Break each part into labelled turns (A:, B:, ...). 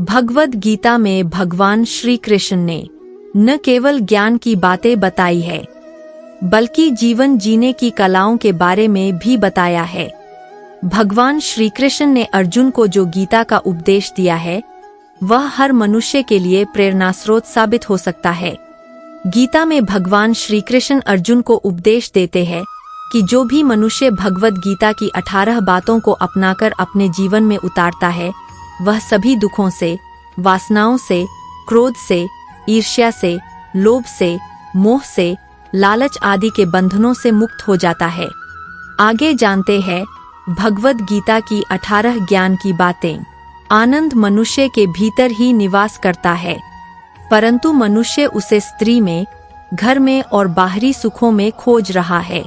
A: भगवद गीता में भगवान श्री कृष्ण ने न केवल ज्ञान की बातें बताई है, बल्कि जीवन जीने की कलाओं के बारे में भी बताया है। भगवान श्री कृष्ण ने अर्जुन को जो गीता का उपदेश दिया है, वह हर मनुष्य के लिए प्रेरणास्रोत साबित हो सकता है। गीता में भगवान श्री कृष्ण अर्जुन को उपदेश देते हैं कि जो भी मनुष्य भगवद गीता की 18 बातों को अपनाकर अपने जीवन में उतारता है, वह सभी दुखों से, वासनाओं से, क्रोध से, ईर्ष्या से, लोभ से, मोह से, लालच आदि के बंधनों से मुक्त हो जाता है। आगे जानते हैं भगवद गीता की 18 ज्ञान की बातें। आनंद मनुष्य के भीतर ही निवास करता है, परंतु मनुष्य उसे स्त्री में, घर में और बाहरी सुखों में खोज रहा है।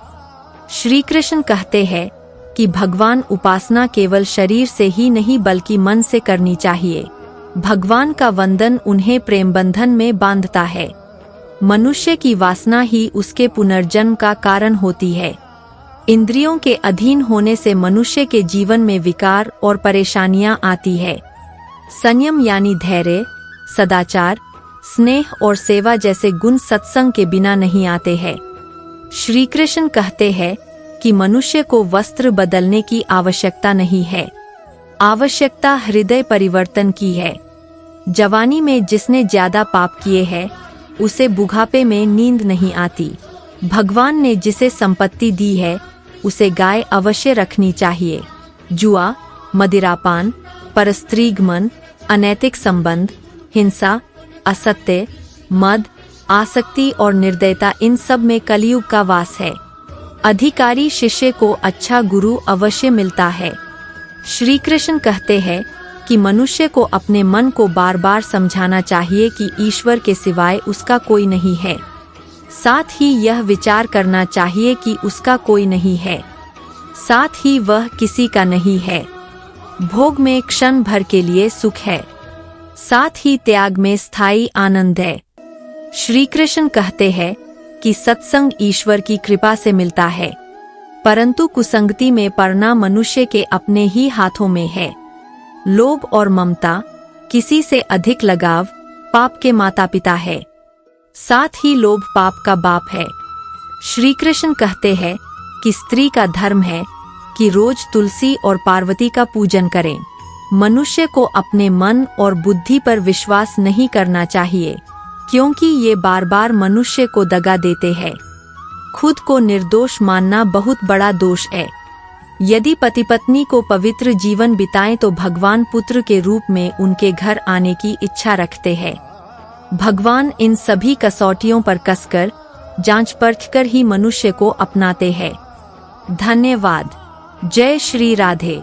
A: श्री कृष्ण कहते हैं कि भगवान उपासना केवल शरीर से ही नहीं बल्कि मन से करनी चाहिए। भगवान का वंदन उन्हें प्रेम बंधन में बांधता है। मनुष्य की वासना ही उसके पुनर्जन्म का कारण होती है। इंद्रियों के अधीन होने से मनुष्य के जीवन में विकार और परेशानियां आती है। संयम यानी धैर्य, सदाचार, स्नेह और सेवा जैसे गुण सत्संग के बिना नहीं आते हैं। श्री कृष्ण कहते हैं कि मनुष्य को वस्त्र बदलने की आवश्यकता नहीं है, आवश्यकता हृदय परिवर्तन की है। जवानी में जिसने ज्यादा पाप किए हैं, उसे बुढ़ापे में नींद नहीं आती। भगवान ने जिसे संपत्ति दी है, उसे गाय अवश्य रखनी चाहिए। जुआ, मदिरापान, परस्त्रीगमन, अनैतिक संबंध, हिंसा, असत्य, मद, आसक्ति और निर्दयता, इन सब में कलयुग का वास है। अधिकारी शिष्य को अच्छा गुरु अवश्य मिलता है। श्री कृष्ण कहते हैं कि मनुष्य को अपने मन को बार बार समझाना चाहिए कि ईश्वर के सिवाय उसका कोई नहीं है। साथ ही यह विचार करना चाहिए कि उसका कोई नहीं है, साथ ही वह किसी का नहीं है। भोग में क्षण भर के लिए सुख है, साथ ही त्याग में स्थायी आनंद है। श्री कृष्ण कहते हैं कि सत्संग ईश्वर की कृपा से मिलता है, परंतु कुसंगति में पड़ना मनुष्य के अपने ही हाथों में है। लोभ और ममता, किसी से अधिक लगाव, पाप के माता पिता है। साथ ही लोभ पाप का बाप है। श्री कृष्ण कहते हैं कि स्त्री का धर्म है कि रोज तुलसी और पार्वती का पूजन करें। मनुष्य को अपने मन और बुद्धि पर विश्वास नहीं करना चाहिए, क्योंकि ये बार बार मनुष्य को दगा देते हैं। खुद को निर्दोष मानना बहुत बड़ा दोष है। यदि पति पत्नी को पवित्र जीवन बिताएं तो भगवान पुत्र के रूप में उनके घर आने की इच्छा रखते हैं। भगवान इन सभी कसौटियों पर कसकर, जांच परख कर ही मनुष्य को अपनाते हैं। धन्यवाद। जय श्री राधे।